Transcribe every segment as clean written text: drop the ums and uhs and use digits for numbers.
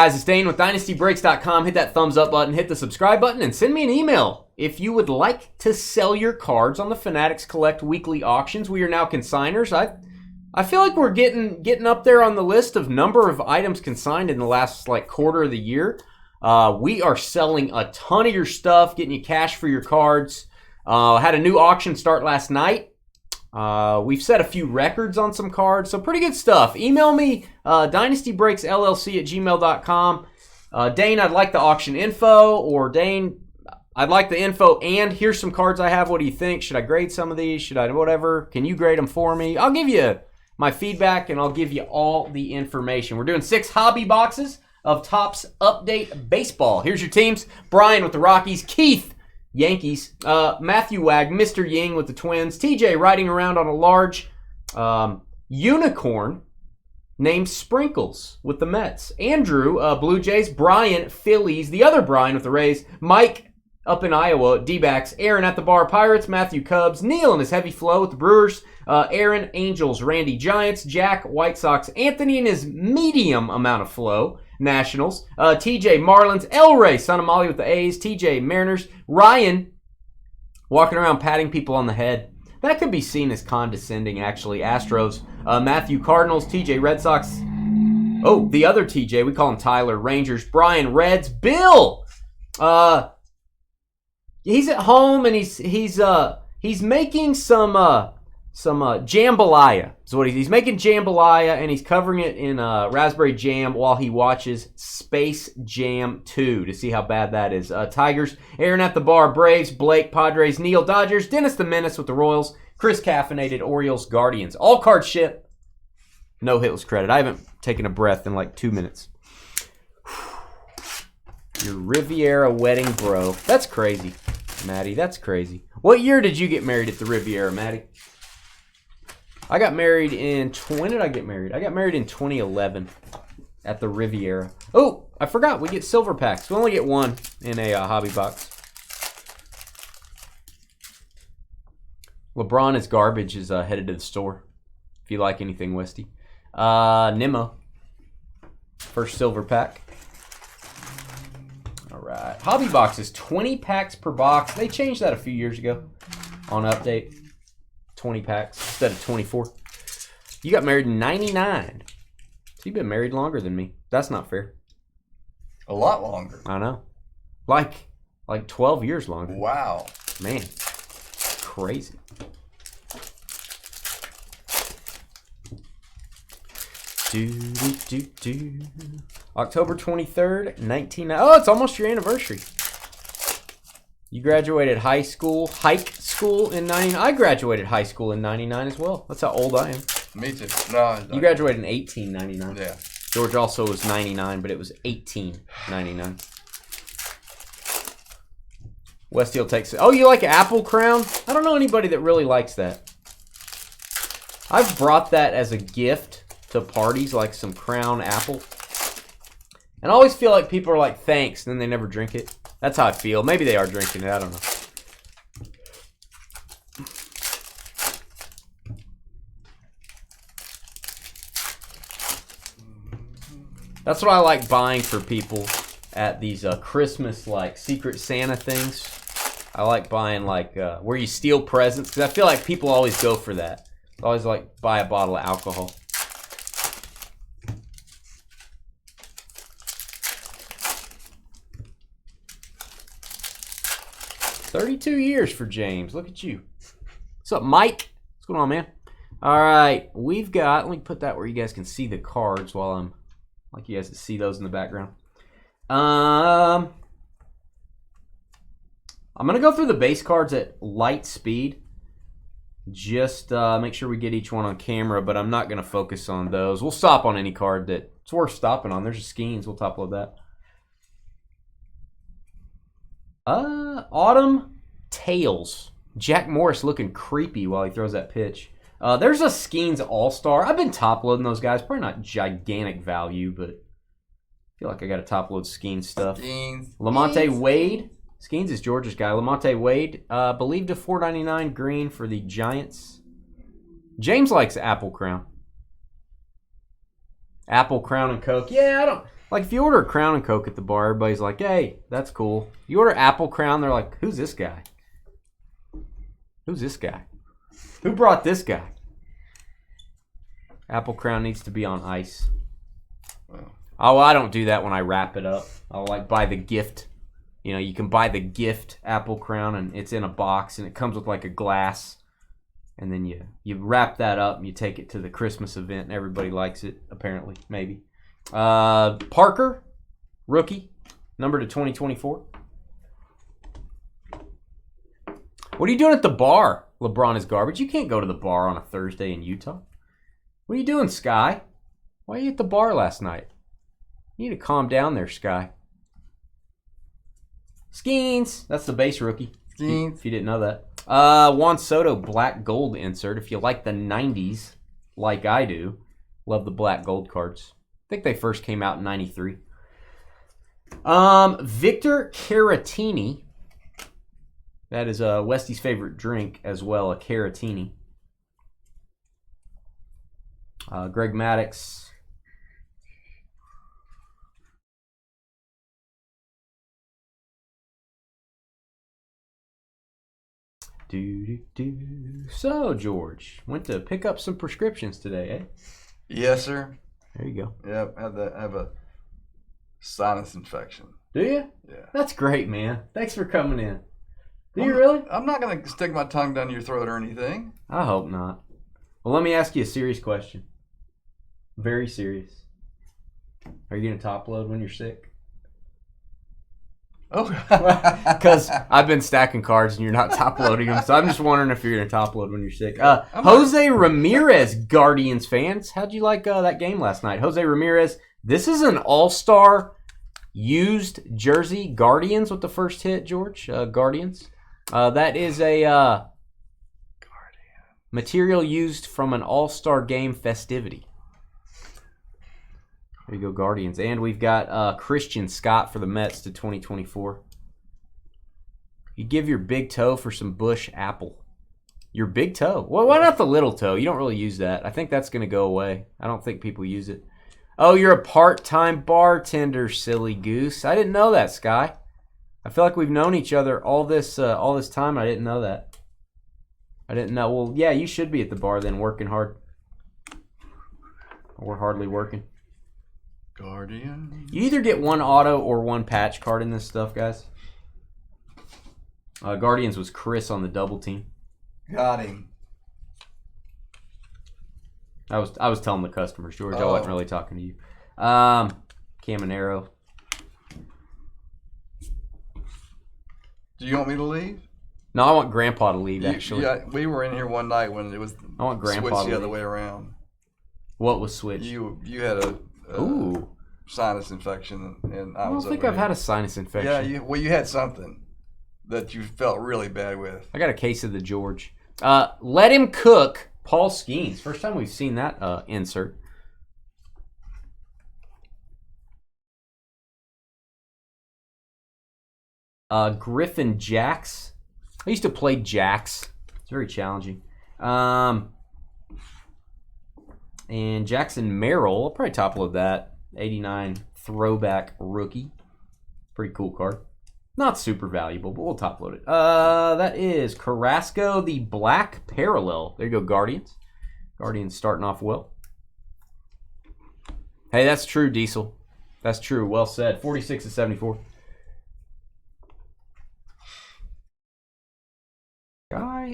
Guys, it's Dane with DynastyBreaks.com. Hit that thumbs up button, hit the subscribe button, and send me an email if you would like to sell your cards on the Fanatics Collect weekly auctions. We are now consigners. I feel like we're getting up there on the list of number of items consigned in the last quarter of the year. We are selling a ton of your stuff, getting you cash for your cards. Had a new auction start last night. We've set a few records on some cards, so pretty good stuff. Email me, dynastybreaksllc@gmail.com. Dane, I'd like the auction info, or Dane, I'd like the info, and here's some cards I have. What do you think? Should I grade some of these? Should I whatever? Can you grade them for me? I'll give you my feedback, and I'll give you all the information. We're doing 6 hobby boxes of Topps Update Baseball. Here's your teams. Brian with the Rockies. Keith, Yankees. Matthew Wag, Mr. Ying with the Twins. TJ riding around on a large unicorn named Sprinkles with the Mets. Andrew, Blue Jays. Brian, Phillies. The other Brian with the Rays. Mike up in Iowa, D-backs. Aaron at the bar, Pirates. Matthew, Cubs. Neil and his heavy flow with the Brewers. Aaron, Angels. Randy, Giants. Jack, White Sox. Anthony and his medium amount of flow, Nationals. TJ, Marlins. El Rey, Son of Molly with the A's. TJ, Mariners. Ryan, walking around patting people on the head. That could be seen as condescending, actually. Astros. Matthew, Cardinals. TJ, Red Sox. Oh, the other TJ, we call him Tyler. Rangers. Brian, Reds. Bill, he's at home and he's making some jambalaya. Is what he's making jambalaya, and he's covering it in raspberry jam while he watches Space Jam 2 to see how bad that is. Tigers, Aaron at the bar, Braves, Blake, Padres, Neil, Dodgers, Dennis the Menace with the Royals, Chris Caffeinated, Orioles, Guardians. All cards ship. No hitless credit. I haven't taken a breath in like 2 minutes. Your Riviera wedding, bro. That's crazy, Maddie. That's crazy. What year did you get married at the Riviera, Maddie? I got married in... When did I get married? I got married in 2011 at the Riviera. Oh, I forgot. We get silver packs. We only get one in a hobby box. LeBron is garbage is headed to the store. If you like anything, Westy. Nimmo. First silver pack. All right. Hobby boxes, 20 packs per box. They changed that a few years ago on update. 20 packs instead of 24. You got married in 99. So you've been married longer than me. That's not fair. A lot longer. I know. Like 12 years longer. Wow. Man. Crazy. October 23rd, 19... Oh, it's almost your anniversary. You graduated high school in 99. I graduated high school in 99 as well. That's how old I am. Me too. No, you graduated in 1899. Yeah. George also was 99, but it was 1899. Westfield takes it. Oh, you like Apple Crown? I don't know anybody that really likes that. I've brought that as a gift to parties, like some Crown Apple. And I always feel like people are like, thanks, and then they never drink it. That's how I feel. Maybe they are drinking it. I don't know. That's what I like buying for people at these Christmas, Secret Santa things. I like buying, where you steal presents, because I feel like people always go for that. I always buy a bottle of alcohol. $32 years for James. Look at you. What's up, Mike? What's going on, man? All right. We've got... Let me put that where you guys can see the cards while I'm... Like you guys can see those in the background. I'm going to go through the base cards at light speed. Just make sure we get each one on camera, but I'm not going to focus on those. We'll stop on any card that's worth stopping on. There's a Skeens. We'll top load that. Autumn Tails. Jack Morris looking creepy while he throws that pitch. There's a Skeens All-Star. I've been top loading those guys. Probably not gigantic value, but I feel like I got to top load Skeens stuff. Skeens. Lamonte Wade. Skeens is Georgia's guy. Lamonte Wade. Believed to $4.99 green for the Giants. James likes Apple Crown. Apple Crown and Coke. Yeah, Like, if you order a Crown and Coke at the bar, everybody's like, hey, that's cool. You order Apple Crown, they're like, who's this guy? Who's this guy? Who brought this guy? Apple Crown needs to be on ice. Well. Oh, I don't do that when I wrap it up. I'll, like, buy the gift. You know, you can buy the gift Apple Crown, and it's in a box, and it comes with, like, a glass. And then you wrap that up, and you take it to the Christmas event, and everybody likes it, apparently, maybe. Parker, rookie, number to 2024. What are you doing at the bar? LeBron is garbage. You can't go to the bar on a Thursday in Utah. What are you doing, Sky? Why are you at the bar last night? You need to calm down there, Sky. Skeens. That's the base rookie. Skeens. If you didn't know that. Juan Soto black gold insert. If you like the 90s, like I do, love the black gold cards. I think they first came out in 93. Victor Caratini. That is Westy's favorite drink as well, a Caratini. Greg Maddux. So, George, went to pick up some prescriptions today, eh? Yes, sir. There you go. Yep, have a sinus infection. Do you? Yeah. That's great, man. Thanks for coming in. Do you really? I'm not going to stick my tongue down your throat or anything. I hope not. Well, let me ask you a serious question. Very serious. Are you going to top load when you're sick? Oh. Because I've been stacking cards and you're not top loading them, so I'm just wondering if you're going to top load when you're sick. Jose Ramirez, Guardians fans. How'd you like that game last night? Jose Ramirez, this is an all-star used jersey. Guardians with the first hit, George. Guardians. That is a material used from an all-star game festivity. There you go, Guardians. And we've got Christian Scott for the Mets to 2024. You give your big toe for some Bush apple. Your big toe? Well, why not the little toe? You don't really use that. I think that's going to go away. I don't think people use it. Oh, you're a part-time bartender, silly goose. I didn't know that, Sky. I feel like we've known each other all this time. I didn't know that. I didn't know. Well, yeah, you should be at the bar then, working hard. We're hardly working. Guardian. You either get one auto or one patch card in this stuff, guys. Guardians was Chris on the double team. Got him. I was telling the customers, George. I wasn't really talking to you. Caminero. Do you want me to leave? No, I want Grandpa to leave, actually. Yeah, we were in here one night when it was I want Grandpa switched to the other leave. way around. What was switched? You had a sinus infection, and I don't think I've had a sinus infection. Yeah, you had something that you felt really bad with. I got a case of the George. Let him cook. Paul Skeens. First time we've seen that insert. Griffin Jacks. I used to play Jacks. It's very challenging. And Jackson Merrill. I'll probably top load that. 89 throwback rookie. Pretty cool card. Not super valuable, but we'll top load it. That is Carrasco, the black parallel. There you go, Guardians. Guardians starting off well. Hey, that's true, Diesel. That's true. Well said. 46 to 74.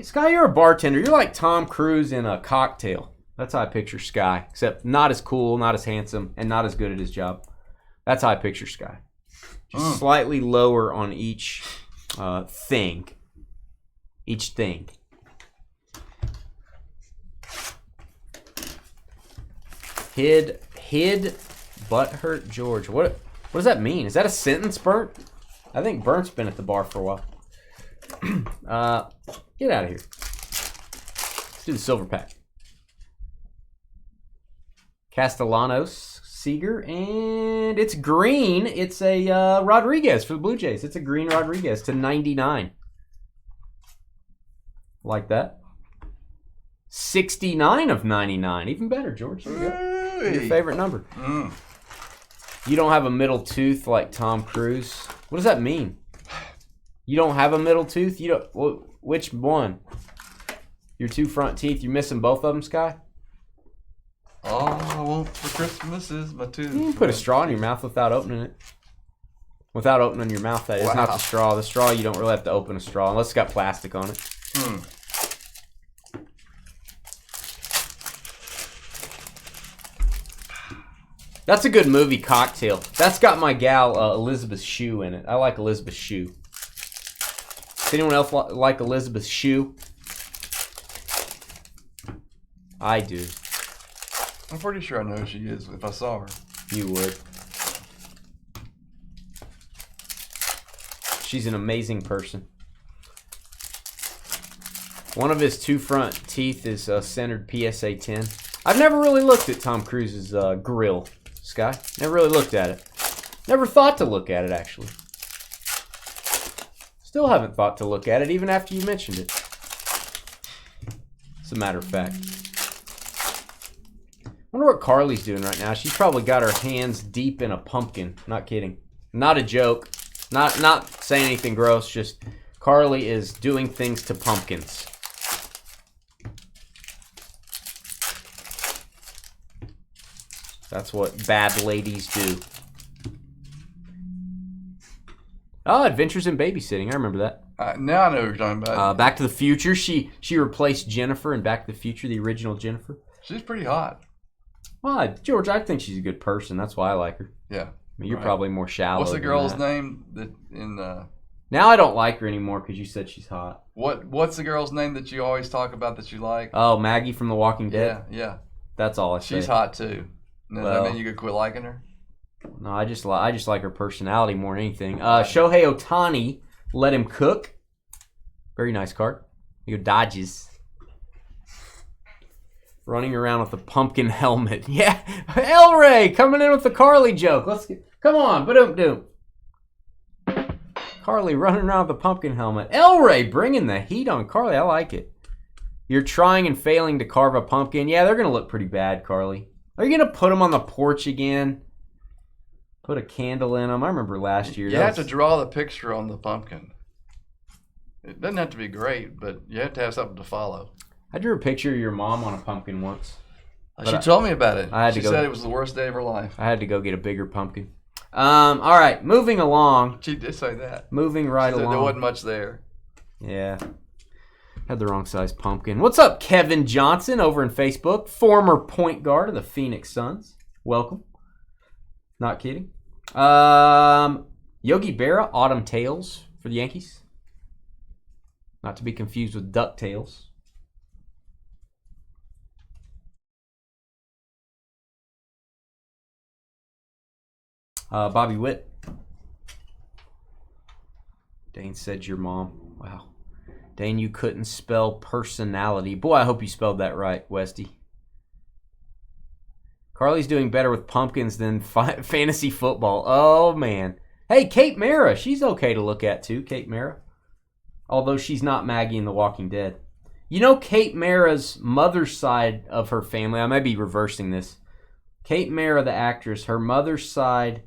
Sky, you're a bartender. You're like Tom Cruise in a Cocktail. That's how I picture Sky. Except not as cool, not as handsome, and not as good at his job. That's how I picture Sky. Just slightly lower on each thing. Each thing. Hid butthurt George. What does that mean? Is that a sentence, Burnt? I think Burnt's been at the bar for a while. Get out of here. Let's do the silver pack. Castellanos, Seager, and it's green. It's a Rodriguez for the Blue Jays. It's a green Rodriguez to 99. Like that. 69 of 99. Even better, George. There you go. Your favorite number. You don't have a middle tooth like Tom Cruise. What does that mean? You don't have a middle tooth? You don't. Which one? Your 2 front teeth. You're missing both of them, Sky? All I want for Christmas is my tooth. You can put a straw in your mouth without opening it. Without opening your mouth, that is. Not the straw. The straw, you don't really have to open a straw unless it's got plastic on it. That's a good movie, Cocktail. That's got my gal Elizabeth Shue in it. I like Elizabeth Shue. Does anyone else like Elizabeth Shue? I do. I'm pretty sure I know who she is if I saw her. You would. She's an amazing person. One of his 2 front teeth is centered PSA 10. I've never really looked at Tom Cruise's grill, Sky. Never really looked at it. Never thought to look at it, actually. Still haven't thought to look at it, even after you mentioned it. As a matter of fact. I wonder what Carly's doing right now. She's probably got her hands deep in a pumpkin. Not kidding. Not a joke. Not saying anything gross. Just Carly is doing things to pumpkins. That's what bad ladies do. Oh, Adventures in Babysitting. I remember that. Now I know who you're talking about. Back to the Future. She replaced Jennifer in Back to the Future, the original Jennifer. She's pretty hot. Well, George, I think she's a good person. That's why I like her. Yeah. I mean, you're probably more shallow. What's the girl's that. name that in Now I don't like her anymore because you said she's hot. What's the girl's name that you always talk about that you like? Oh, Maggie from The Walking Dead? Yeah. That's all I say. She's hot too. Does that mean you could quit liking her? No, I just like her personality more than anything. Shohei Ohtani, let him cook. Very nice card. You go Dodgers. Running around with a pumpkin helmet. Yeah, El Rey coming in with the Carly joke. Come on, ba-dum-dum. Carly running around with a pumpkin helmet. El Rey bringing the heat on Carly. I like it. You're trying and failing to carve a pumpkin. Yeah, they're going to look pretty bad, Carly. Are you going to put them on the porch again? Put a candle in them? I remember last year. You have to draw the picture on the pumpkin. It doesn't have to be great, but you have to have something to follow. I drew a picture of your mom on a pumpkin once. She told me about it. She said it was the worst day of her life. I had to go get a bigger pumpkin. All right, moving along. She did say that. Moving right along. There wasn't much there. Yeah. Had the wrong size pumpkin. What's up, Kevin Johnson over in Facebook? Former point guard of the Phoenix Suns. Welcome. Not kidding. Yogi Berra, Autumn Tales for the Yankees. Not to be confused with DuckTales. Bobby Witt. Dane said your mom. Wow. Dane, you couldn't spell personality. Boy, I hope you spelled that right, Westy. Carly's doing better with pumpkins than fantasy football. Oh, man. Hey, Kate Mara. She's okay to look at, too, Kate Mara. Although she's not Maggie in The Walking Dead. You know Kate Mara's mother's side of her family. I may be reversing this. Kate Mara, the actress, her mother's side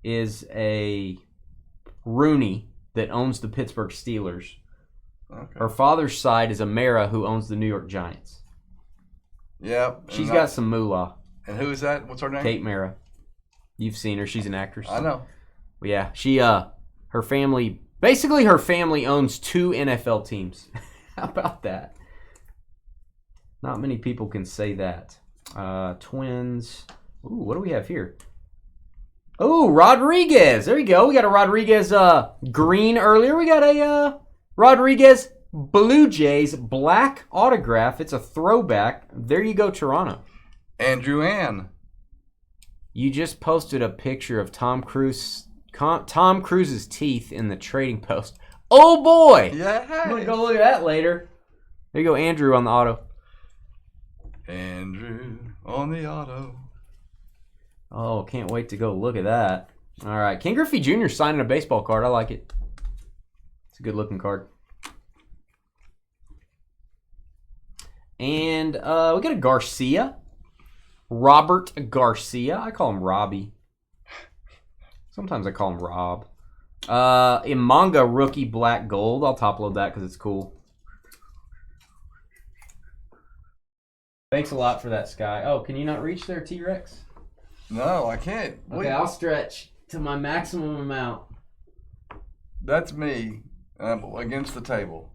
is a Rooney that owns the Pittsburgh Steelers. Okay. Her father's side is a Mara who owns the New York Giants. Yeah. She's got some moolah. And who is that? What's her name? Kate Mara. You've seen her. She's an actress. I know. Yeah. She, her family, basically her family owns 2 NFL teams. How about that? Not many people can say that. Twins. Ooh, what do we have here? Oh, Rodriguez. There you go. We got a Rodriguez green earlier. We got a Rodriguez Blue Jays black autograph. It's a throwback. There you go, Toronto. Andrew Ann. You just posted a picture of Tom Cruise's teeth in the trading post. Oh, boy. Yeah. I'm going to go look at that later. There you go, Andrew on the auto. Andrew on the auto. Oh, can't wait to go look at that. All right. Ken Griffey Jr. signing a baseball card. I like it. It's a good-looking card. And we got a Garcia. Robert Garcia. I call him Robbie. Sometimes I call him Rob. Imanga rookie black gold. I'll top load that because it's cool. Thanks a lot for that, Sky. Oh, can you not reach there, T-Rex? No, I can't. Okay, I'll stretch to my maximum amount. That's me against the table.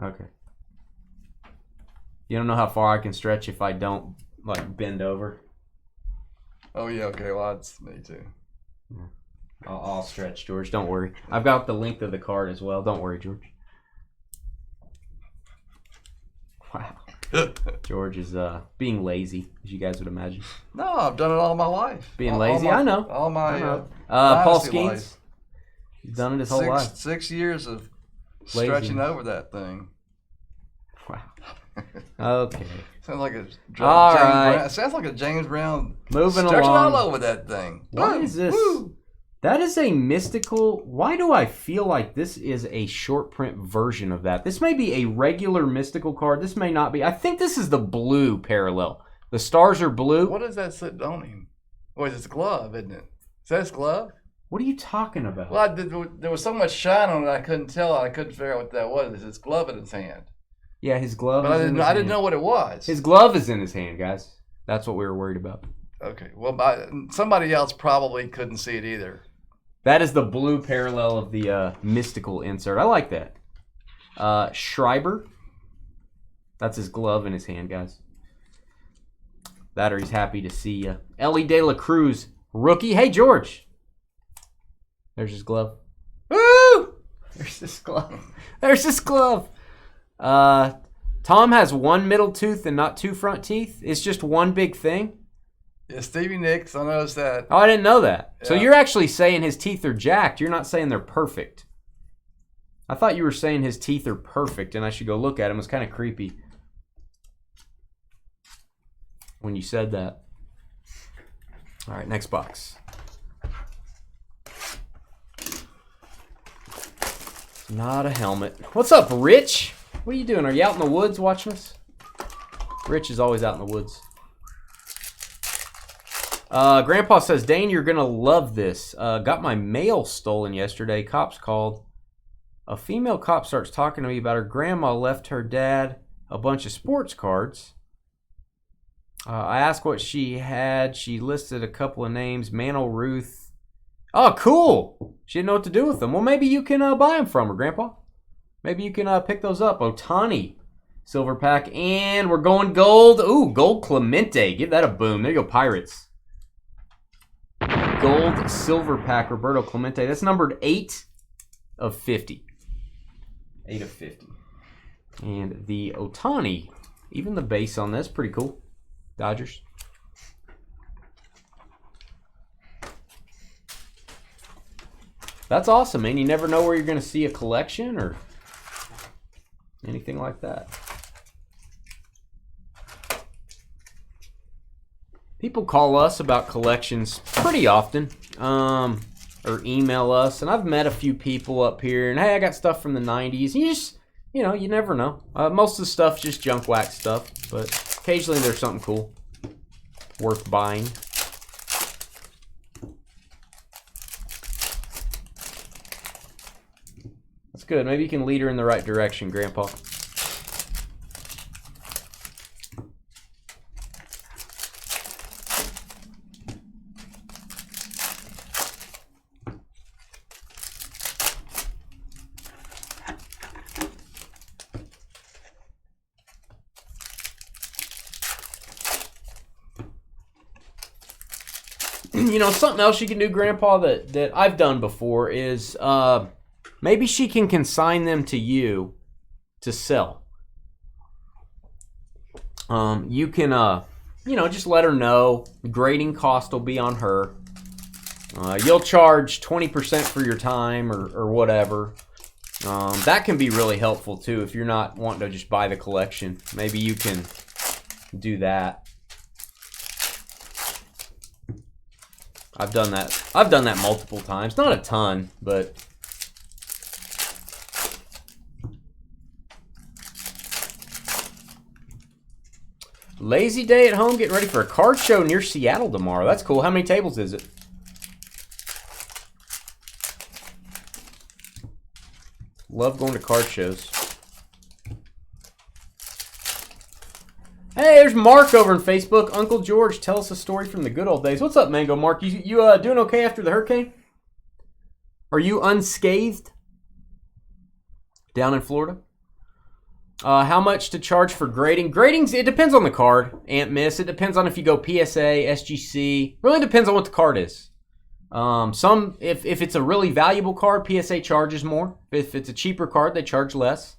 Okay. You don't know how far I can stretch if I don't, like, bend over? Oh, yeah, okay, well, that's me too. Yeah. I'll stretch, George. Don't worry. I've got the length of the card as well. Don't worry, George. Wow. George is being lazy, as you guys would imagine. No, I've done it all my life. Being lazy? I know. All my Paul Dynasty Skeens? life. He's done it his whole life. 6 years of Lazy. stretching over that thing. Wow. Okay. Sounds like a All James right. Brown. Sounds like a James Brown. Moving stretching along. all over that thing. What Woo, is this? woo. That is a mystical. Why do I feel like this is a short print version of that? This may be a regular mystical card. This may not be. I think this is the blue parallel. The stars are blue. What does that sit on him? Or is it his glove, isn't it? Is that his glove? What are you talking about? Well, there was so much shine on it, I couldn't tell. I couldn't figure out what that was. It's his glove in his hand. Yeah, his glove. But is in his I didn't hand. know what it was. His glove is in his hand, guys. That's what we were worried about. Okay. Well, somebody else probably couldn't see it either. That is the blue parallel of the mystical insert. I like that. Schreiber. That's his glove in his hand, guys. That or he's happy to see you. Ellie De La Cruz, rookie. Hey, George. There's his glove. Woo! There's his glove. There's his glove. Tom has one middle tooth and not two front teeth. It's just one big thing. Yeah, Stevie Nicks, I noticed that. Oh, I didn't know that. So Yeah. you're actually saying his teeth are jacked. You're not saying they're perfect. I thought you were saying his teeth are perfect and I should go look at him. It was kind of creepy when you said that. All right, next box. Not a helmet. What's up, Rich? What are you doing? Are you out in the woods watching us? Rich is always out in the woods. Grandpa says, Dane, you're going to love this. Got my mail stolen yesterday. Cops called. A female cop starts talking to me about her grandma left her dad a bunch of sports cards. I asked what she had. She listed a couple of names. Mantle Ruth. Oh, cool. She didn't know what to do with them. Well, maybe you can buy them from her, Grandpa. Maybe you can pick those up. Otani. Silver pack. And we're going gold. Ooh, gold Clemente. Give that a boom. There you go, Pirates. Gold silver pack, Roberto Clemente. That's numbered 8 of 50. 8 of 50. And the Otani, even the base on this, pretty cool. Dodgers. That's awesome, man. You never know where you're going to see a collection or anything like that. People call us about collections pretty often, or email us, and I've met a few people up here, and hey, I got stuff from the 90s. You just, you never know. Most of the stuff's just junk wax stuff, but occasionally there's something cool worth buying. That's good. Maybe you can lead her in the right direction, Grandpa. Something else you can do, Grandpa, that I've done before is maybe she can consign them to you to sell. You can, just let her know. The grading cost will be on her. You'll charge 20% for your time or whatever. That can be really helpful, too, if you're not wanting to just buy the collection. Maybe you can do that. I've done that. I've done that multiple times. Not a ton, but Lazy day at home, getting ready for a card show near Seattle tomorrow. That's cool. How many tables is it? Love going to card shows. Hey, there's Mark over on Facebook. Uncle George, tell us a story from the good old days. What's up, Mango Mark? You doing okay after the hurricane? Are you unscathed down in Florida? How much to charge for grading? Gradings, it depends on the card, Aunt Miss. It depends on if you go PSA, SGC. Really depends on what the card is. If it's a really valuable card, PSA charges more. If it's a cheaper card, they charge less.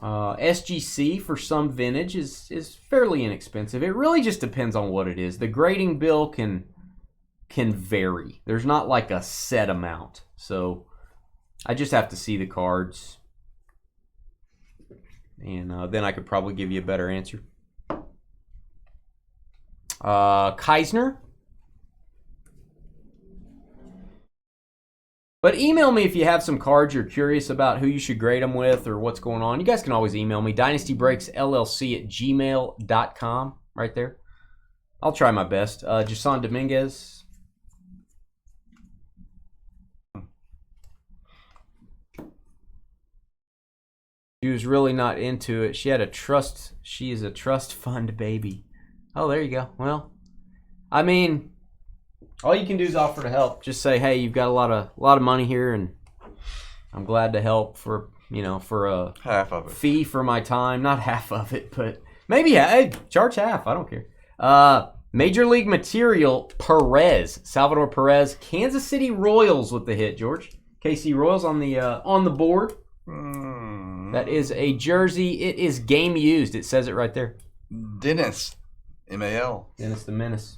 SGC for some vintage is fairly inexpensive. It really just depends on what it is. The grading bill can vary. There's not like a set amount. So I just have to see the cards. And then I could probably give you a better answer. Keisner. But email me if you have some cards you're curious about who you should grade them with or what's going on. You guys can always email me, dynastybreaksllc@gmail.com, right there. I'll try my best. Jason Dominguez. She was really not into it. She is a trust fund baby. Oh, there you go. Well, I mean, all you can do is offer to help. Just say, hey, you've got a lot of money here, and I'm glad to help for a half of it fee for my time. Not half of it, but maybe hey, charge half. I don't care. Major League Material Perez, Salvador Perez, Kansas City Royals with the hit. George, KC Royals on the board. That is a jersey. It is game used. It says it right there. Dennis, M-A-L. Dennis the Menace.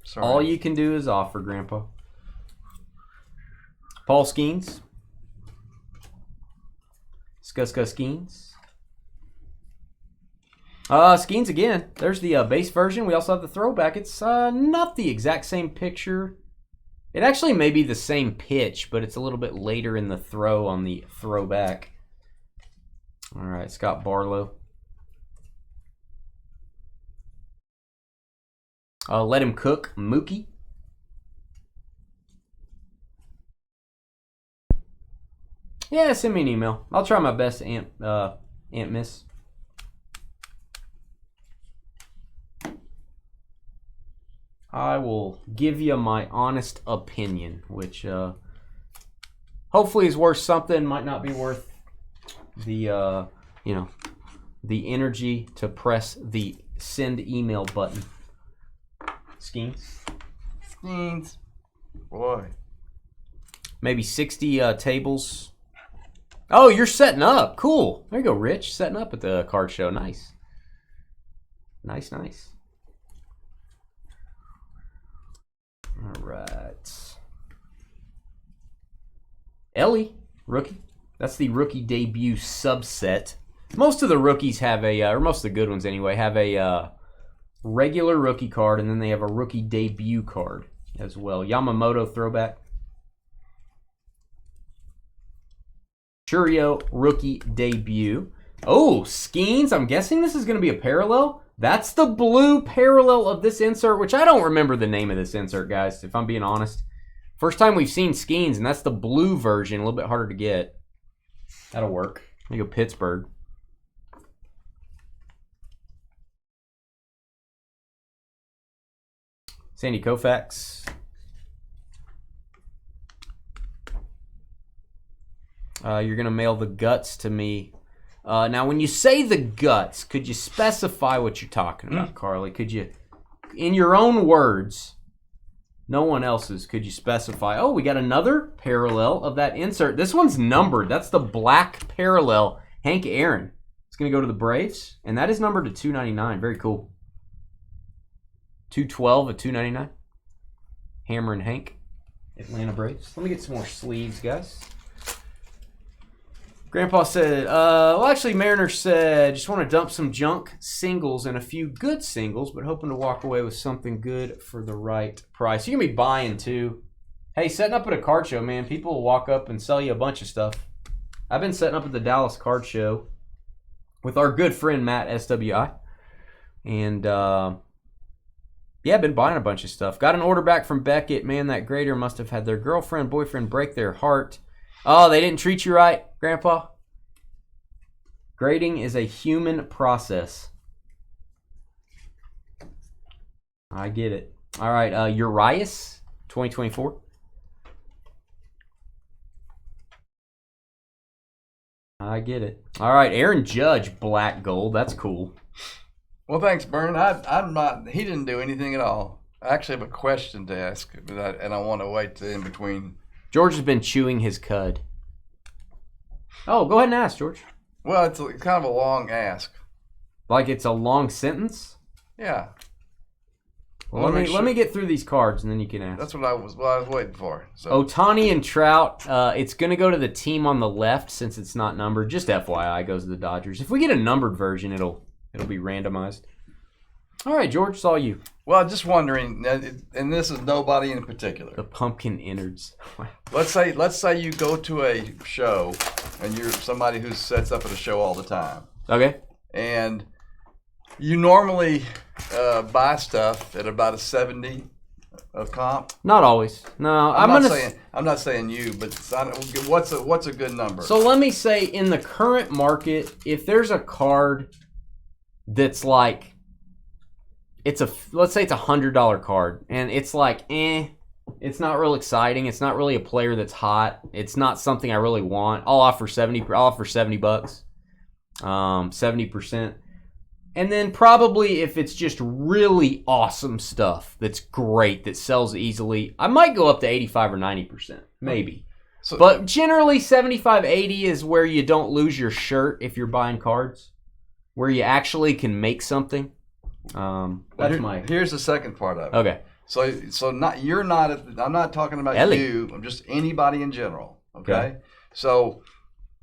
Sorry. All you can do is offer, Grandpa. Paul Skeens. Skeens. Skeens again. There's the base version. We also have the throwback. It's not the exact same picture. It actually may be the same pitch, but it's a little bit later in the throw on the throwback. All right, Scott Barlow. Let him cook, Mookie. Yeah, send me an email. I'll try my best, Aunt Miss. I will give you my honest opinion, which hopefully is worth something. Might not be worth the the energy to press the send email button. Skeens. Boy. Maybe 60 tables. Oh, you're setting up. Cool. There you go, Rich. Setting up at the card show. Nice. Nice. All right. Ellie, rookie. That's the rookie debut subset. Most of the rookies have or most of the good ones anyway, have a regular rookie card, and then they have a rookie debut card as well. Yamamoto throwback. Churio rookie debut. Oh, Skeens. I'm guessing this is going to be a parallel. That's the blue parallel of this insert, which I don't remember the name of this insert, guys, if I'm being honest. First time we've seen Skeens, and that's the blue version. A little bit harder to get. That'll work. Let me go Pittsburgh. Sandy Koufax. You're going to mail the guts to me. Now, when you say the guts, could you specify what you're talking about, Carly? Could you, in your own words, no one else's, could you specify? Oh, we got another parallel of that insert. This one's numbered. That's the black parallel. Hank Aaron. It's going to go to the Braves, and that is numbered to 299. Very cool. 212 of 299. Hammer and Hank. Atlanta Braves. Let me get some more sleeves, guys. Grandpa said, actually, Mariner said, just want to dump some junk singles and a few good singles, but hoping to walk away with something good for the right price. You're going to be buying, too. Hey, setting up at a card show, man, people will walk up and sell you a bunch of stuff. I've been setting up at the Dallas Card Show with our good friend Matt SWI. And, yeah, I've been buying a bunch of stuff. Got an order back from Beckett. Man, that grader must have had their girlfriend, boyfriend break their heart. Oh, they didn't treat you right, Grandpa? Grading is a human process. I get it. All right, Urias, 2024. I get it. All right, Aaron Judge, black gold. That's cool. Well, thanks, Bern. I'm not. He didn't do anything at all. I actually have a question to ask, and I want to wait in between. George has been chewing his cud. Oh, go ahead and ask, George. Well, it's kind of a long ask. Like it's a long sentence? Yeah. Well, let me get through these cards, and then you can ask. That's what I was waiting for. So. Ohtani and Trout, it's going to go to the team on the left since it's not numbered. Just FYI, goes to the Dodgers. If we get a numbered version, it'll be randomized. All right, George, it's all you. Well, just wondering, and this is nobody in particular. The pumpkin innards. Let's say you go to a show, and you're somebody who sets up at a show all the time. Okay. And you normally buy stuff at about a 70 of comp. Not always. No, I'm not saying you, but what's a good number? So let me say, in the current market, if there's a card that's like, let's say it's $100 card, and it's like, it's not real exciting. It's not really a player that's hot. It's not something I really want. I'll offer $70 bucks, 70%. And then probably if it's just really awesome stuff that's great, that sells easily, I might go up to 85 or 90%, maybe. But generally 75, 80 is where you don't lose your shirt if you're buying cards, where you actually can make something. Here's the second part of it. Okay. So I'm not talking about Ellie. you. I'm just anybody in general. Okay. So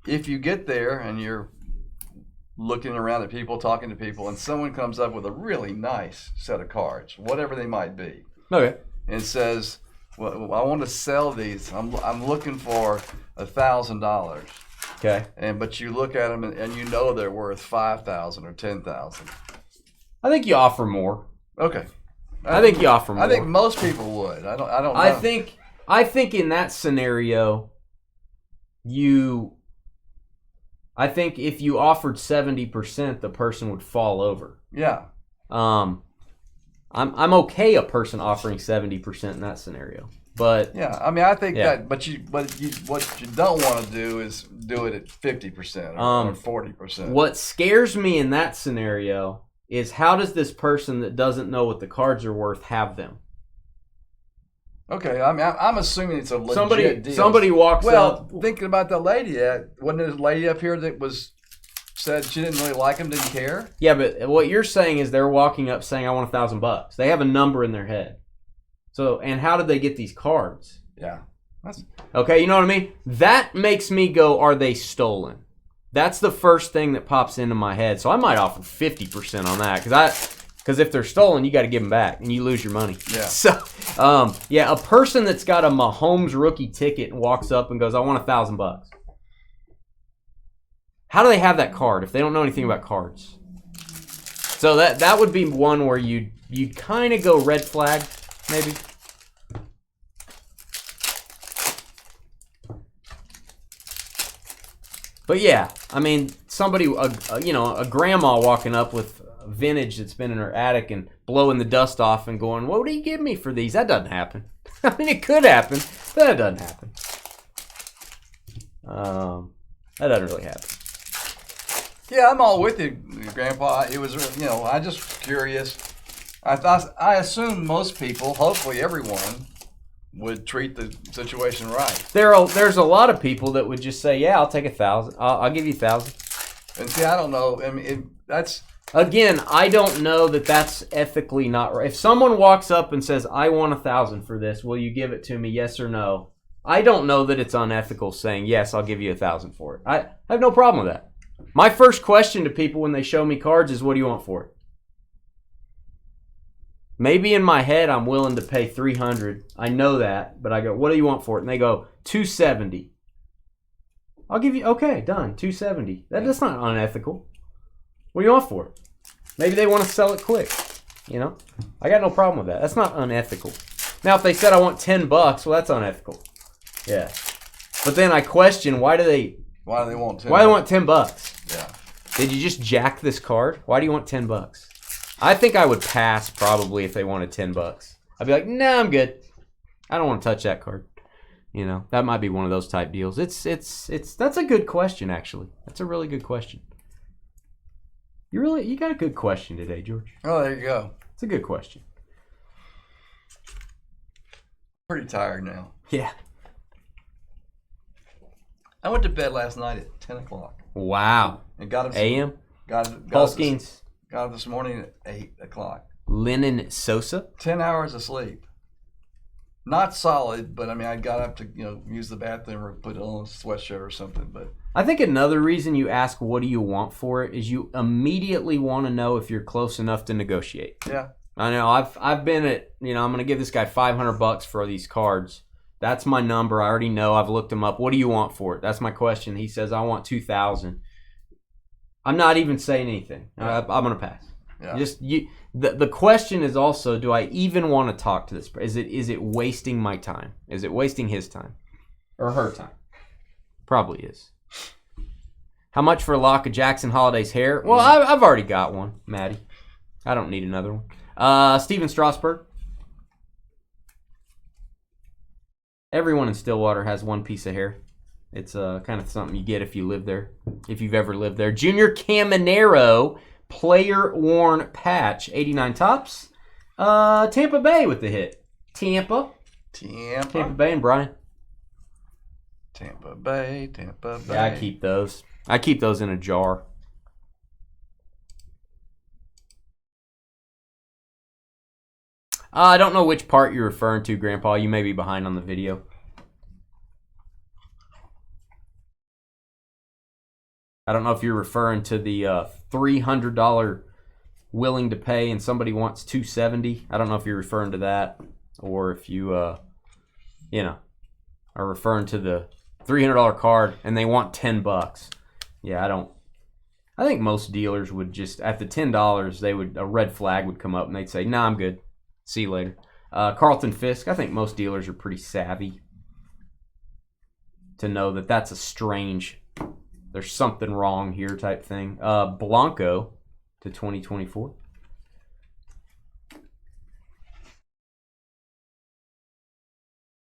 if you get there and you're looking around at people, talking to people, and someone comes up with a really nice set of cards, whatever they might be, okay, and says, "Well, I want to sell these. I'm looking for $1,000." Okay. But you look at them and you know they're worth $5,000 or $10,000. I think you offer more. Okay. I think you offer more. I think most people would. I don't know. I think in that scenario, I think if you offered 70%, the person would fall over. Yeah. I'm okay a person offering 70% in that scenario. But yeah, I mean, I think that, but what you don't want to do is do it at 50% or 40%. What scares me in that scenario is how does this person that doesn't know what the cards are worth have them? Okay, I mean, I'm assuming it's a legit deal. Somebody walks up. Well, thinking about the lady, wasn't there a lady up here that said she didn't really like him, didn't care? Yeah, but what you're saying is they're walking up saying, I want $1,000. They have a number in their head. So, and how did they get these cards? Yeah. Okay, you know what I mean? That makes me go, are they stolen? That's the first thing that pops into my head. So I might offer 50% on that because if they're stolen, you got to give them back and you lose your money. Yeah. So, a person that's got a Mahomes rookie ticket and walks up and goes, I want $1,000. How do they have that card if they don't know anything about cards? So that would be one where you'd kind of go red flag, maybe. But yeah, I mean, somebody, a grandma walking up with vintage that's been in her attic and blowing the dust off and going, what would he give me for these? That doesn't happen. I mean, it could happen, but that doesn't happen. That doesn't really happen. Yeah, I'm all with you, Grandpa. It was, I just curious. I assume most people, hopefully everyone, would treat the situation right. There's a lot of people that would just say, yeah, I'll take $1,000. I'll give you $1,000. And see, I don't know. I mean, that's... Again, I don't know that that's ethically not right. If someone walks up and says, I want $1,000 for this, will you give it to me, yes or no? I don't know that it's unethical saying, yes, I'll give you $1,000 for it. I have no problem with that. My first question to people when they show me cards is, what do you want for it? Maybe in my head I'm willing to pay $300. I know that, but I go, what do you want for it? And they go, $270. I'll give you, okay, done, $270. That's not unethical. What do you want for it? Maybe they want to sell it quick, you know? I got no problem with that. That's not unethical. Now, if they said I want $10, well, that's unethical. Yeah. But then I question, why do they want 10? Why do they want $10? Yeah. Did you just jack this card? Why do you want $10? I think I would pass probably if they wanted $10. I'd be like, nah, I'm good. I don't want to touch that card. You know, that might be one of those type deals. That's a good question, actually. That's a really good question. You got a good question today, George. Oh, there you go. It's a good question. Pretty tired now. Yeah. I went to bed last night at 10 o'clock. Wow. And got up a.m.? Paul Skeens. Got up this morning at 8 o'clock. Lennon Sosa? 10 hours of sleep. Not solid, but I mean, I got up to, use the bathroom or put on a sweatshirt or something. But I think another reason you ask what do you want for it is you immediately want to know if you're close enough to negotiate. Yeah. I know. I've been at, I'm going to give this guy $500 for these cards. That's my number. I already know. I've looked him up. What do you want for it? That's my question. He says, I want $2,000. I'm not even saying anything. I'm going to pass. Yeah. The question is also, do I even want to talk to this person? Is it wasting my time? Is it wasting his time? Or her time? Probably is. How much for a lock of Jackson Holiday's hair? Well, I've already got one, Maddie. I don't need another one. Steven Strasburg. Everyone in Stillwater has one piece of hair. It's kind of something you get if you live there, if you've ever lived there. Junior Caminero, player worn patch, 89 tops. Tampa Bay with the hit. Tampa Bay and Brian. Tampa Bay. Yeah, I keep those. I keep those in a jar. I don't know which part you're referring to, Grandpa. You may be behind on the video. I don't know if you're referring to the $300 willing to pay and somebody wants $270. I don't know if you're referring to that or if you, are referring to the $300 card and they want $10. Yeah, I think most dealers would just, at the $10, a red flag would come up and they'd say, nah, I'm good. See you later. Carlton Fisk, I think most dealers are pretty savvy to know that that's a strange, there's something wrong here type thing. Blanco to 2024.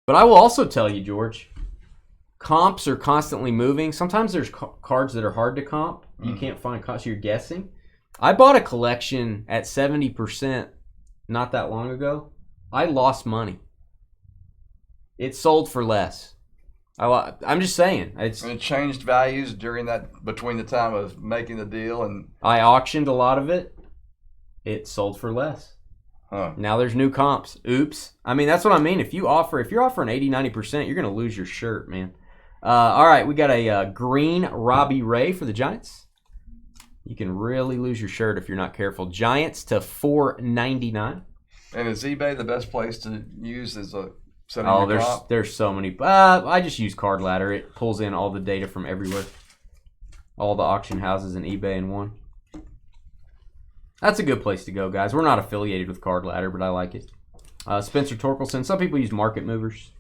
But I will also tell you, George, comps are constantly moving. Sometimes there's cards that are hard to comp. You can't find comps, so you're guessing. I bought a collection at 70% not that long ago. I lost money. It sold for less. I'm just saying. And it changed values between the time of making the deal and I auctioned a lot of it. It sold for less. Huh. Now there's new comps. Oops. I mean, that's what I mean. If you're offering 80, 90%, you're going to lose your shirt, man. All right, we got a green Robbie Ray for the Giants. You can really lose your shirt if you're not careful. Giants to $4.99. And is eBay the best place to use as a there's so many. I just use Card Ladder. It pulls in all the data from everywhere. All the auction houses and eBay in one. That's a good place to go, guys. We're not affiliated with Card Ladder, but I like it. Spencer Torkelson. Some people use Market Movers.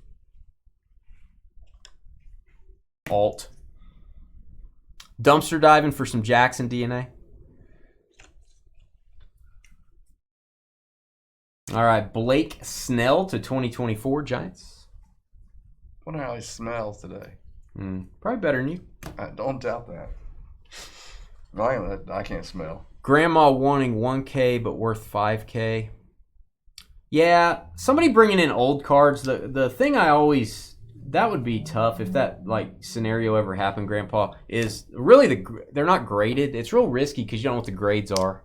Alt. Dumpster diving for some Jackson DNA. All right, Blake Snell to 2024 Giants. I wonder how he smells today. Probably better than you. I don't doubt that. I can't smell. Grandma wanting 1K but worth 5K. Yeah, somebody bringing in old cards. The thing that would be tough if that scenario ever happened, Grandpa, is really they're not graded. It's real risky because you don't know what the grades are.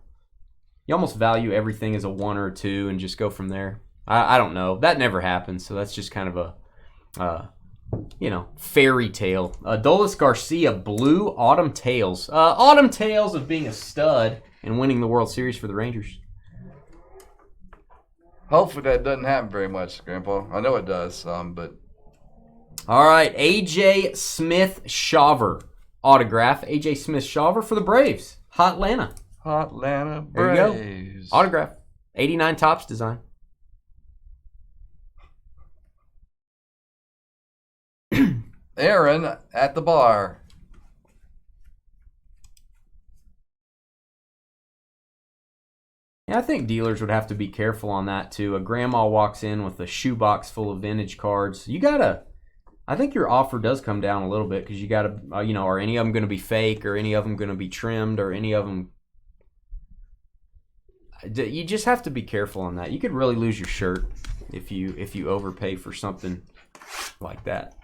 You almost value everything as a 1 or a 2 and just go from there. I don't know. That never happens, so that's just kind of a fairy tale. Adolis Garcia, Blue Autumn Tales. Autumn Tales of being a stud and winning the World Series for the Rangers. Hopefully that doesn't happen very much, Grandpa. I know it does, but All right, A.J. Smith-Shawver autograph. A.J. Smith-Shawver for the Braves. Hot Atlanta. Hot Atlanta There Braves. you go. Autograph. 89 Topps design. Aaron at the bar. Yeah, I think dealers would have to be careful on that too. A grandma walks in with a shoebox full of vintage cards. I think your offer does come down a little bit because you gotta, are any of them going to be fake, or any of them going to be trimmed, or any of them? You just have to be careful on that. You could really lose your shirt if you overpay for something like that.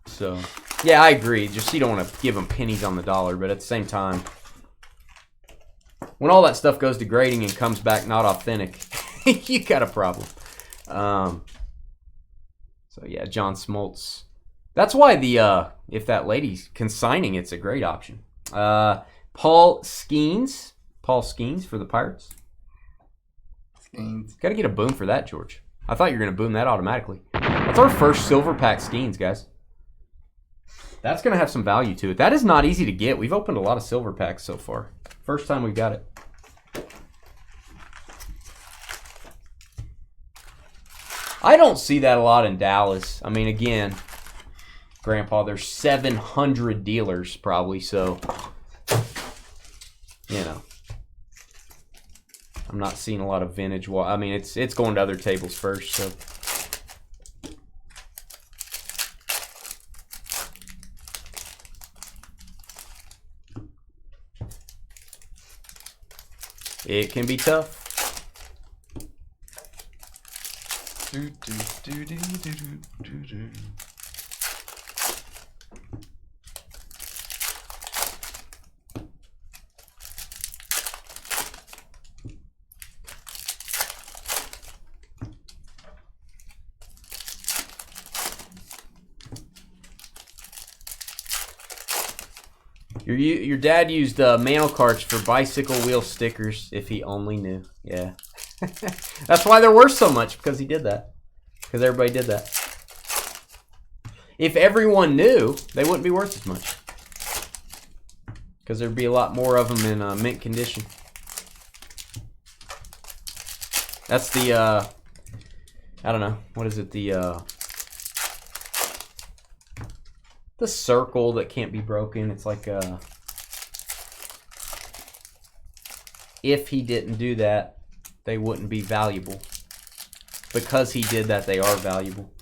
So, yeah, I agree. Just you don't want to give them pennies on the dollar, but at the same time, when all that stuff goes to grading and comes back not authentic, you got a problem. So yeah, John Smoltz. That's why if that lady's consigning, it's a great option. Paul Skeens for the Pirates. Skeens. Got to get a boom for that, George. I thought you were going to boom that automatically. That's our first silver pack Skeens, guys. That's going to have some value to it. That is not easy to get. We've opened a lot of silver packs so far. First time we got it. I don't see that a lot in Dallas. I mean, again, Grandpa, there's 700 dealers probably, so, I'm not seeing a lot of vintage. I mean, it's going to other tables first, so. It can be tough. Your dad used manual carts for bicycle wheel stickers, if he only knew. Yeah. That's why they're worth so much, because he did that. Because everybody did that. If everyone knew, they wouldn't be worth as much. Because there'd be a lot more of them in mint condition. That's the, I don't know, what is it, the circle that can't be broken. It's like if he didn't do that, they wouldn't be valuable. Because he did that, they are valuable.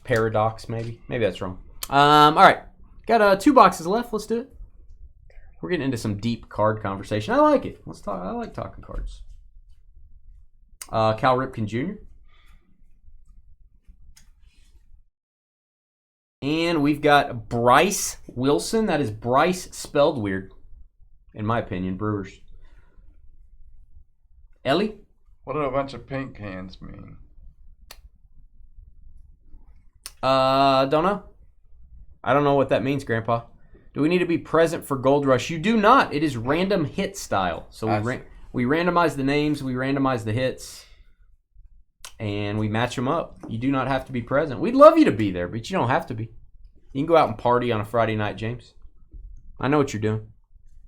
Paradox, maybe. Maybe that's wrong. All right. Got 2 boxes left. Let's do it. We're getting into some deep card conversation. I like it. Let's talk. I like talking cards. Cal Ripken Jr. And we've got Bryce Wilson. That is Bryce spelled weird, in my opinion. Brewers. Ellie? What do a bunch of pink hands mean? Don't know. I don't know what that means, Grandpa. Do we need to be present for Gold Rush? You do not. It is random hit style. So we randomize the names, we randomize the hits, and we match them up. You do not have to be present. We'd love you to be there, but you don't have to be. You can go out and party on a Friday night, James. I know what you're doing.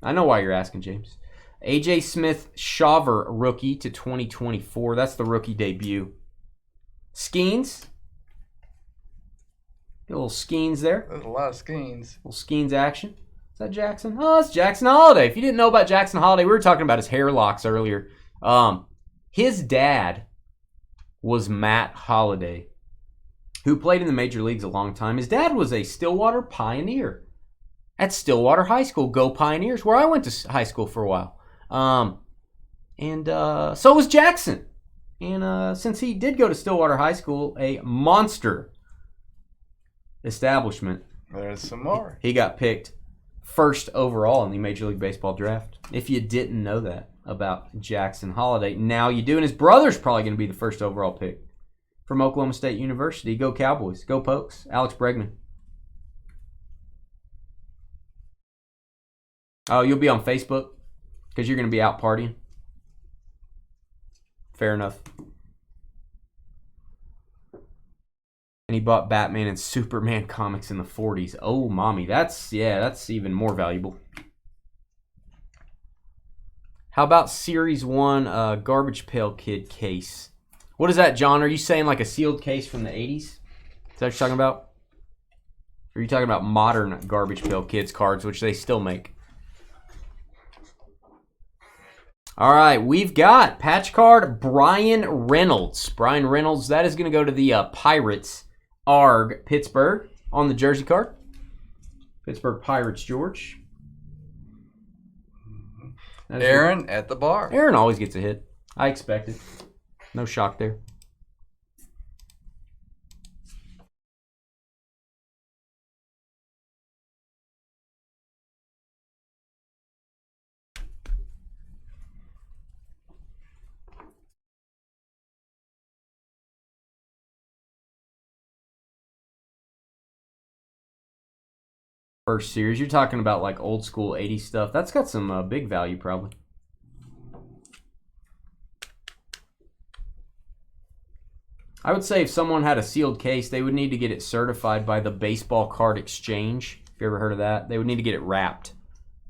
I know why you're asking, James. A.J. Smith-Shawver rookie to 2024. That's the rookie debut. Skeens. Get a little Skeens there. There's a lot of Skeens. Little Skeens action. Is that Jackson? Oh, it's Jackson Holiday. If you didn't know about Jackson Holiday, we were talking about his hair locks earlier. His dad was Matt Holliday, who played in the major leagues a long time. His dad was a Stillwater Pioneer at Stillwater High School. Go Pioneers, where I went to high school for a while. So was Jackson. And since he did go to Stillwater High School, a monster establishment, there's some more. He got picked first overall in the Major League Baseball draft. If you didn't know that about Jackson Holiday, now you do. And his brother's probably going to be the first overall pick from Oklahoma State University. Go Cowboys. Go Pokes. Alex Bregman. Oh, you'll be on Facebook because you're going to be out partying. Fair enough. And he bought Batman and Superman comics in the 40s. Oh, mommy. That's even more valuable. How about Series 1 Garbage Pail Kid case? What is that, John? Are you saying like a sealed case from the 80s? Is that what you're talking about? Or are you talking about modern Garbage Pail Kids cards, which they still make? All right, we've got patch card Brian Reynolds. Brian Reynolds, that is going to go to the Pirates. ARG Pittsburgh on the jersey card. Pittsburgh Pirates, George. Aaron at the bar. Aaron always gets a hit. I expected. No shock there. First series, you're talking about like old school 80s stuff. That's got some big value probably. I would say if someone had a sealed case, they would need to get it certified by the Baseball Card Exchange. If you ever heard of that, they would need to get it wrapped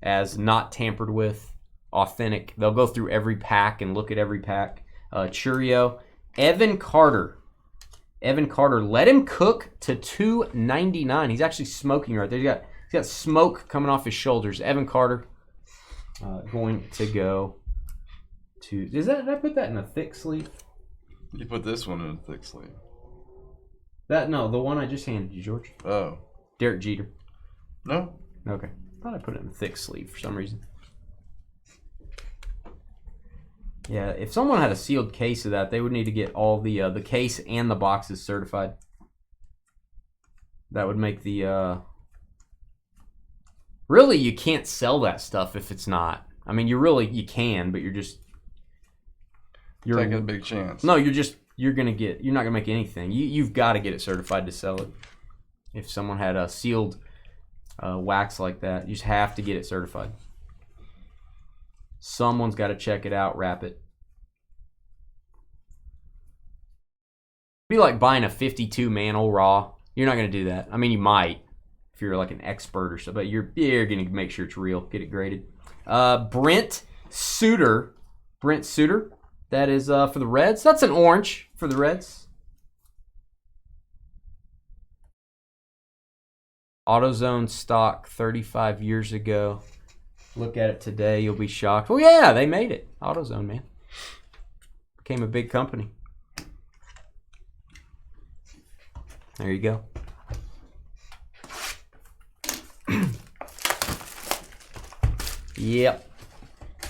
as not tampered with, authentic. They'll go through every pack and look at every pack. Churio, Evan Carter. Evan Carter, let him cook to $2.99. He's actually smoking right there. He's got smoke coming off his shoulders. Evan Carter going to go to... Did I put that in a thick sleeve? You put this one in a thick sleeve. No, the one I just handed you, George. Oh. Derek Jeter. No. Okay. Thought I put it in a thick sleeve for some reason. Yeah, if someone had a sealed case of that, they would need to get all the case and the boxes certified. That would make the... Really, you can't sell that stuff if it's not. I mean, you can, but you're taking a big chance. No, you're not gonna make anything. You've got to get it certified to sell it. If someone had a sealed wax like that, you just have to get it certified. Someone's got to check it out, wrap it. It'd be like buying a 52 Mantle raw. You're not gonna do that. I mean, you might if you're like an expert or so, but you're gonna make sure it's real. Get it graded. Brent Suter. That is for the Reds. That's an orange for the Reds. AutoZone stock 35 years ago. Look at it today, you'll be shocked. Oh yeah, they made it. AutoZone, man. Became a big company. There you go. Yep.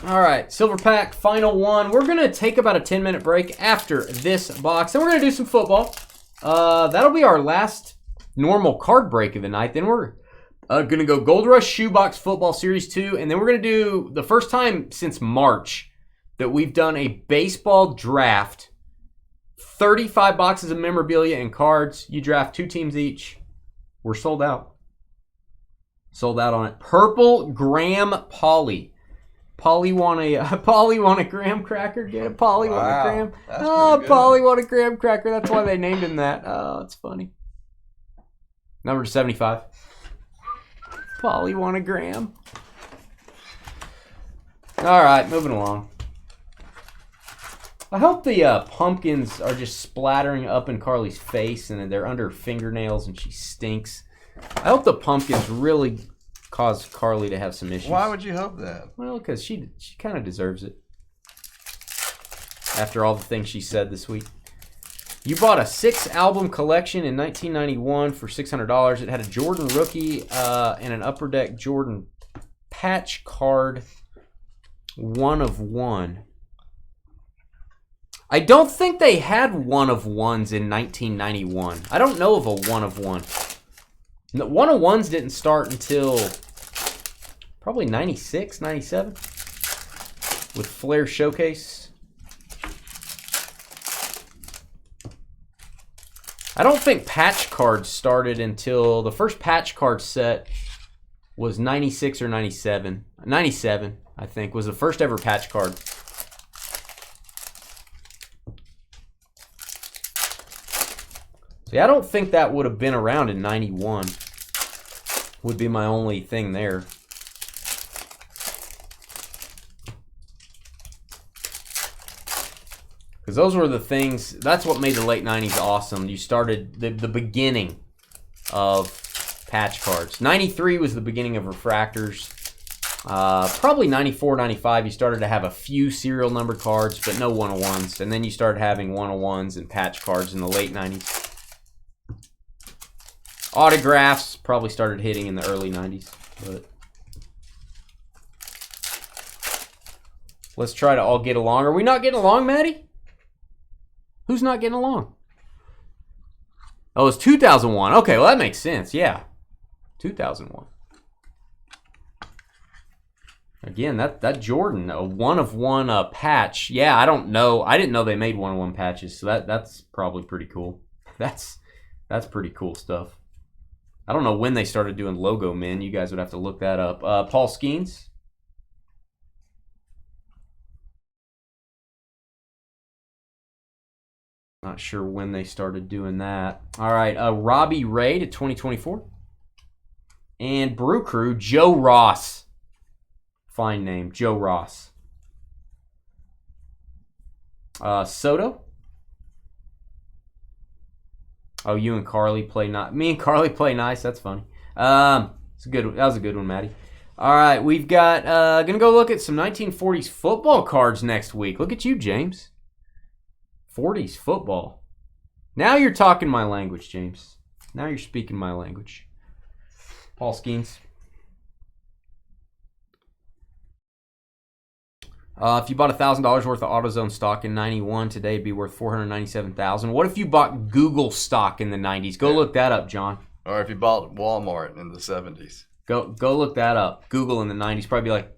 All right, silver pack, final one. We're going to take about a 10-minute break after this box, and we're going to do some football. That'll be our last normal card break of the night. Then we're going to go Gold Rush Shoebox Football Series 2, and then we're going to do the first time since March that we've done a baseball draft. 35 boxes of memorabilia and cards. You draft 2 teams each. We're sold out. Sold out on it. Purple Graham Polly. Polly want a graham cracker? Get it? Polly want a graham? Oh, Polly want a graham cracker. That's why they named him that. Oh, it's funny. Number 75. Polly want a graham. All right, moving along. I hope the pumpkins are just splattering up in Carly's face and they're under her fingernails and she stinks. I hope the pumpkins really cause Carly to have some issues. Why would you hope that? Well, because she kind of deserves it. After all the things she said this week. You bought a 6-album collection in 1991 for $600. It had a Jordan rookie and an Upper Deck Jordan patch card, 1 of 1. I don't think they had 1 of 1s in 1991. I don't know of a 1 of 1. 1 of 1s didn't start until probably 96, 97 with Flair Showcase. I don't think patch cards started until the first patch card set was 96 or 97. 97, I think, was the first ever patch card. See, I don't think that would have been around in 91. Would be my only thing there. Because those were the things, that's what made the late 90s awesome. You started the beginning of patch cards. 93 was the beginning of refractors. Probably 94, 95, you started to have a few serial numbered cards, but no 101s. And then you started having 101s and patch cards in the late 90s. Autographs probably started hitting in the early 90s. But let's try to all get along. Are we not getting along, Maddie? Who's not getting along? Oh, it's 2001. Okay, well, that makes sense. Yeah. 2001. Again, that Jordan, a one-of-one patch. Yeah, I don't know. I didn't know they made one-of-one patches, so that's probably pretty cool. That's pretty cool stuff. I don't know when they started doing logo men. You guys would have to look that up. Paul Skeens. Not sure when they started doing that. All right, Robbie Ray to 2024. And Brew Crew, Joe Ross. Fine name, Joe Ross. Soto. Oh, you and Carly play nice. Me and Carly play nice. That's funny. It's a good. That was a good one, Maddie. All right, we've got. Gonna go look at some 1940s football cards next week. Look at you, James. 40s football. Now you're talking my language, James. Now you're speaking my language. Paul Skeens. If you bought $1,000 worth of AutoZone stock in 91, today it'd be worth $497,000. What if you bought Google stock in the 90s? Go look that up, John. Or if you bought Walmart in the 70s. Go look that up. Google in the 90s, probably like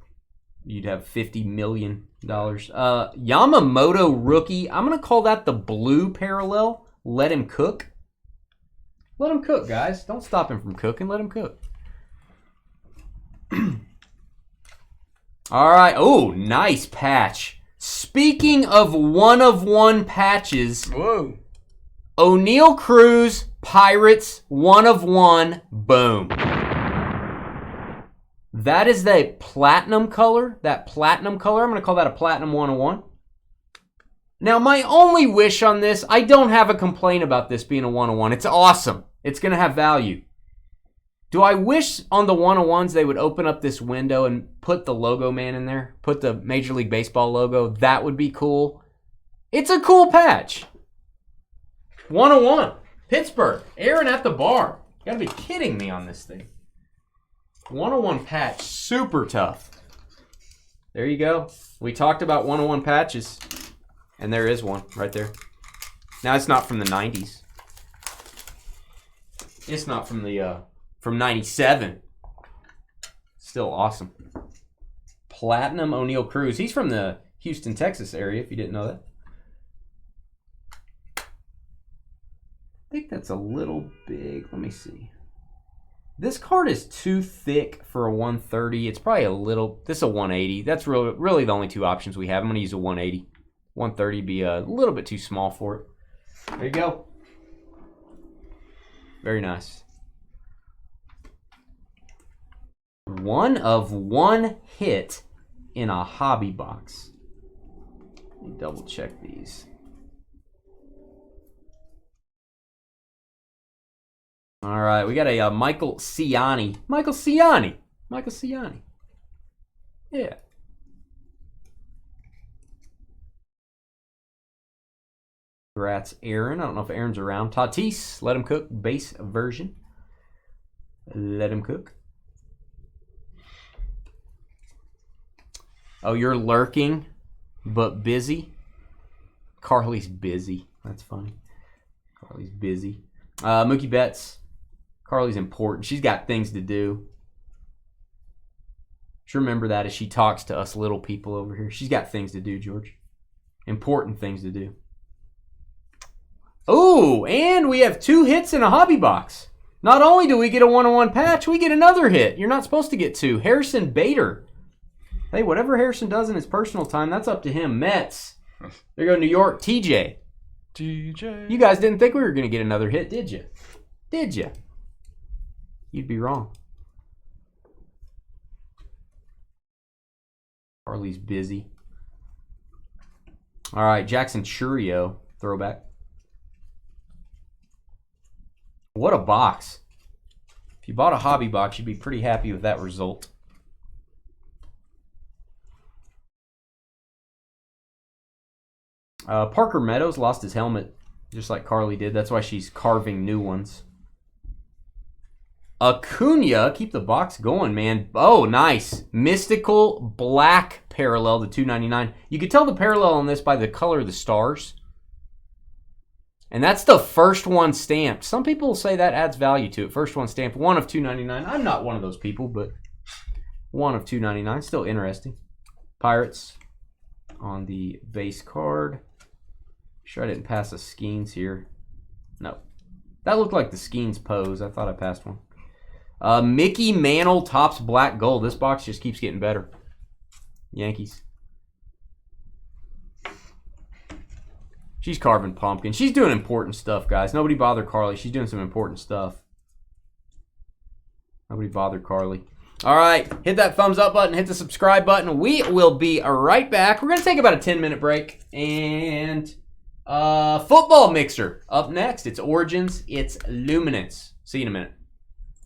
you'd have $50 million. Yamamoto rookie. I'm going to call that the blue parallel. Let him cook. Let him cook, guys. Don't stop him from cooking. Let him cook. All right. Oh, nice patch. Speaking of one-of-one patches. Whoa. O'Neal Cruz, Pirates, one-of-one. Boom. That is the platinum color. That platinum color. I'm going to call that a platinum 101. Now, my only wish on this, I don't have a complaint about this being a 101. It's awesome. It's going to have value. Do I wish on the 101s they would open up this window and put the logo man in there? Put the Major League Baseball logo? That would be cool. It's a cool patch. 101. Pittsburgh. Aaron at the bar. You gotta be kidding me on this thing. 101 patch. Super tough. There you go. We talked about 101 patches. And there is one right there. Now, it's not from the 90s. It's not from the... From 97. Still awesome. Platinum O'Neal Cruz. He's from the Houston, Texas area, if you didn't know that. I think that's a little big. Let me see. This card is too thick for a 130. It's probably a little... This is a 180. That's really the only two options we have. I'm going to use a 180. 130 would be a little bit too small for it. There you go. Very nice. One of one hit in a hobby box. Let me double check these. All right, we got a Michael Ciani. Michael Ciani. Yeah. Congrats, Aaron. I don't know if Aaron's around. Tatis, let him cook. Base version. Let him cook. Oh, you're lurking, but busy? Carly's busy. That's funny. Carly's busy. Mookie Betts. Carly's important. She's got things to do. Just remember that as she talks to us little people over here. She's got things to do, George. Important things to do. Oh, and we have 2 hits in a hobby box. Not only do we get a 101 patch, we get another hit. You're not supposed to get 2. Harrison Bader. Hey, whatever Harrison does in his personal time, that's up to him. Mets. There you go, New York. TJ. DJ. You guys didn't think we were going to get another hit, did you? Did you? You'd be wrong. Carly's busy. All right, Jackson Churio, throwback. What a box. If you bought a hobby box, you'd be pretty happy with that result. Parker Meadows lost his helmet, just like Carly did. That's why she's carving new ones. Acuna, keep the box going, man. Oh, nice. Mystical black parallel to 299. You could tell the parallel on this by the color of the stars. And that's the first one stamped. Some people say that adds value to it. First one stamped, 1 of 299. I'm not one of those people, but 1 of 299. Still interesting. Pirates on the base card. Sure I didn't pass a Skeens here. No. That looked like the Skeens pose. I thought I passed one. Mickey Mantle tops black gold. This box just keeps getting better. Yankees. She's carving pumpkin. She's doing important stuff, guys. Nobody bother Carly. She's doing some important stuff. Nobody bother Carly. All right. Hit that thumbs up button. Hit the subscribe button. We will be right back. We're going to take about a 10-minute break. And football mixer up next. It's Origins. It's Luminance. See you in a minute.